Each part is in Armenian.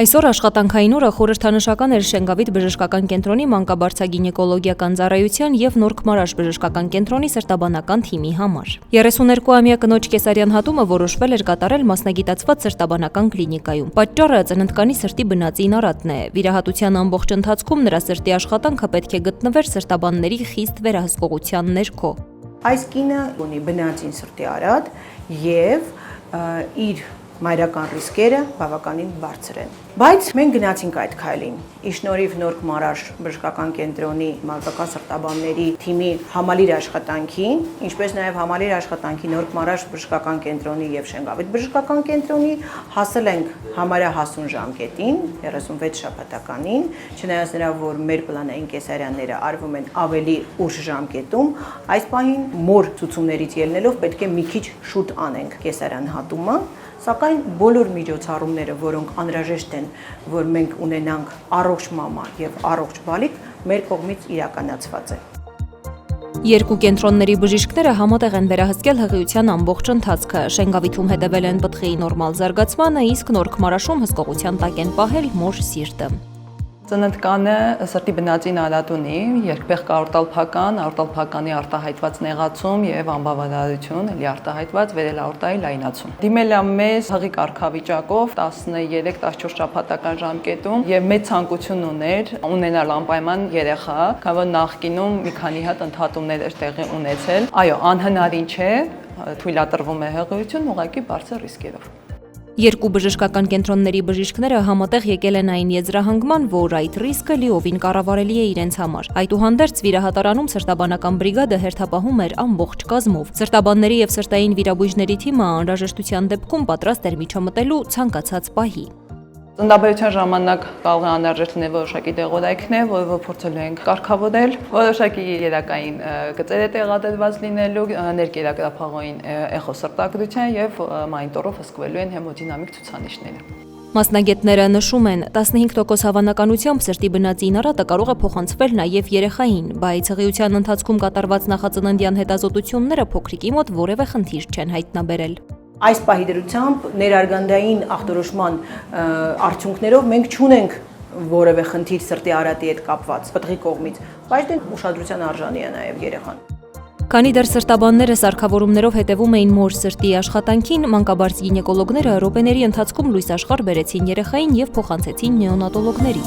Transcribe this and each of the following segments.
Այսօր աշխատանքային օրը խորհրդանշական էր Շենգավիթ բժշկական կենտրոնի մանկաբարձագինեկոլոգիական ծառայության և Նորք Մարաշ բժշկական կենտրոնի սրտաբանական թիմի համար։ 32-ամյա կնոջ կեսարյան հատումը որոշվել էր կատարել մասնագիտացված սրտաբանական կլինիկայում։ Պատճառը ծննդկանի սրտի բնածին արատն է։ Վիրահատության ամբողջ ընթացքում նրա սրտի աշխատանքը պետք է գտնվեր սրտաբանների խիստ վերահսկողության ներքո։ Այս կինը ունի բնածին սրտի արատ և իր մայրական ռիսկերը բավականին բարձր են։ Բայց մենք գնացինք այդ քայլին։ Ի շնորհիվ Նորք Մարաշ բժշկական կենտրոնի մանկական սրտաբանների թիմի համալիր աշխատանքի, ինչպես նաև համալիր աշխատանքի Նորք Մարաշ բժշկական կենտրոնի և Շենգավիթ բժշկական կենտրոնի հասել ենք համարյա հասուն ժամկետին, 36 շաբաթականին, չնայած նրա, որ մեր պլանային կեսարյանները արվում են ավելի ուշ ժամկետում, այս պահին մոր ցուցումներից ելնելով պետք է մի քիչ շուտ անենք կեսարյան հատումը, սակայն բոլոր միջոցառումները, որոնք անհրաժեշտ են, որ մենք ունենանք առողջ մամա և առողջ բալիկ, մեր կողմից իրականացված է։ Երկու կենտրոնների բժիշկները համատեղ են վերահսկել հղիության ամբողջ ընթացքը։ Շենգավիթում հետևել են պտղի նորմալ զարգացմանը, իսկ Նորք Մարաշում հսկողության տակ են պահել մոր սիրտը։ Ծննդկանը սրտի բնածին արատ ունի, երկբեղ աորտալ-փական, արտահայտված նեղացում և անբավարարություն, էլի արտահայտված վերելաորտայի լայնացում։ Դիմել է մեզ հղի կարգավիճակով 13-14 շաբաթական ժամկետում և մեծ ցանկություն ուներ ունենալ անպայման երեխա, քանի որ նախկինում մի քանի հատ ընդհատումներ էր տեղի ունեցել։ Այո, անհնարին չէ, թույլատրվում է հղիություն ուղղակի բարձր ռիսկերով։ Երկու բժշկական կենտրոնների բժիշկները համատեղ եկել են այն եզրահանգման, որ այդ ռիսկը լիովին կառավարելի է իրենց համար։ Այդուհանդերձ վիրահատարանում սրտաբանական բրիգադը հերթապահում էր ամբողջ կազմով։ Սրտաբանների և սրտային վիրաբույժների թիմը անհրաժեշտության դեպքում պատրաստ էր միջամտելու ցանկացած պահի։ Ծննդաբերության ժամանակ կարող է անհրաժեշտ լինել որոշակի դեղորայքներ, որը փորձելու ենք կարգավորել, որոշակի երակային գծեր է տեղադրված լինելու, ներկերակրափաղային էխոսրտագրության և մոնիտորով հսկվելու են հեմոդինամիկ ցուցանիշները։ Մասնագետները նշում են, 15% հավանականությամբ սրտի բնածին արատը կարող է փոխանցվել նաև երեխային, բայց հղիության ընթացքում կատարված նախածննդյան հետազոտությունները փոքրիկի մոտ որևէ խնդիր չեն հայտնաբերել։ Այս պահի դրությամբ ներարգանդային ախտորոշման արդյունքներով մենք չունենք որևէ խնդիր սրտի արատի հետ կապված պտղի կողմից, բայց ուշադրության արժանի է նաև երեխան։ Քանի դեռ սրտաբանները սարքավորումներով հետևում էին մոր սրտի աշխատանքին, մանկաբարձ գինեկոլոգները րոպեների ընթացքում լույս աշխարհ բերեցին երեխային և փոխանցեցին նեոնատոլոգների։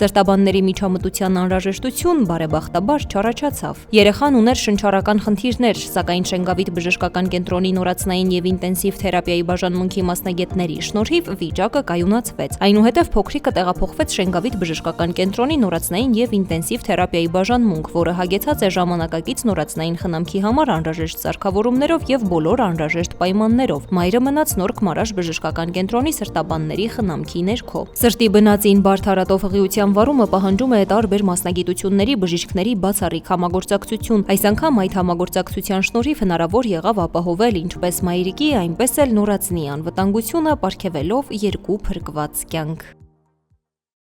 Սրտաբանների միջամտության անհրաժեշտություն բարեբախտաբար չառաջացավ։ Երեխան ուներ շնչառական խնդիրներ, սակայն Շենգավիթ բժշկական կենտրոնի նորածնային և ինտենսիվ թերապիայի բաժանմունքի մասնագետների շնորհիվ վիճակը կայունացվեց։ Այնուհետև փոքրիկը տեղափոխվեց Շենգավիթ բժշկական կենտրոնի նորածնային և ինտենսիվ թերապիայի բաժանմունք, որը հագեցած է ժամանակակից նորածնային խնամքի համար անհրաժեշտ սարքավորումներով և բոլոր անհրաժեշտ պայմաններով։ Մայրը մնաց Նորք Մարաշ բժշկական կենտրոնի սրտաբանների խնամքի ներքո։ Սրտի բնածին բարդ արատով հղիության վարումը պահանջում է տարբեր մասնագիտությունների բժիշկների բացառիկ համագործակցություն։ Այս անգամ այդ համագործակցության շնորհիվ հնարավոր եղավ ապահովել ինչպես մայրիկի, այնպես էլ նորածնի անվտանգությունը, պարգևելով երկու փրկված կյանք։